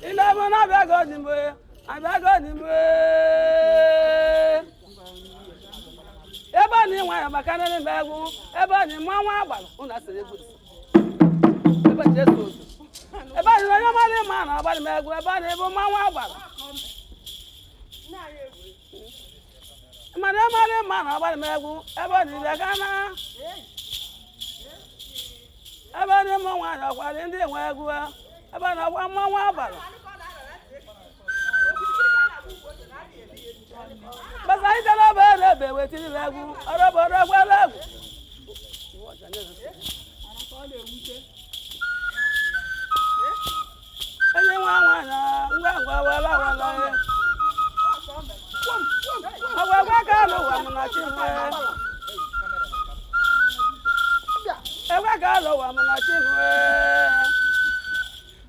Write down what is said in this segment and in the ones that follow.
Ile mo na bia go ni mo. Abia go ni mo. Ebe ni nwa ya maka na mbe egwu. Ebe ni nwa nwa agbala. Una sere egwu. Ebe Jesu. Ebe ni onye ma ni ma na agbala mbe egwu. Ebe ni bụ nwa nwa agbala. Mana ma ni ma na agbala mbe egwu. Ebe ni bia kana. Ebe ni mo nwa ya kwali ndị nwe egwu. Ebe na nwa nwa agbala. Basa itala bere be wetiri legu orobo gwa legu Enye nwa nwa na ngwa wala Agwa ka lo wa mu na chinwe Ewa ka lo wa mu na chinwe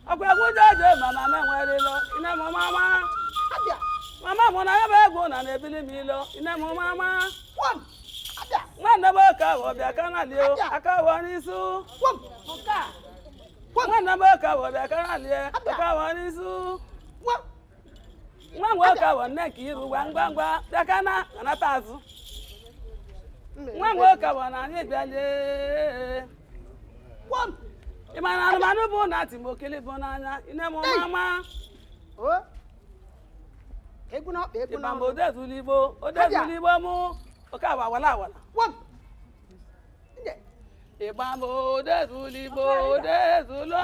Agwa gujoje mama me nwere lo ina mo mama Mama mo na ya ego na na ebili mi lo ina mo mama nwa na ba ka wo bia kana le o aka wo ni su nwa na ba ka wo bia kana le aka wo ni su nwa wo ka wo na ki ru gbangba bia kana na tazu nwa wo ka wo na ni bia le imana na manu bu na ti mo kele bu na anya ina mo mama Eguna Ibambo odezuligbo mu oka wala One. Inde. Ibambo odezuligbo odezulo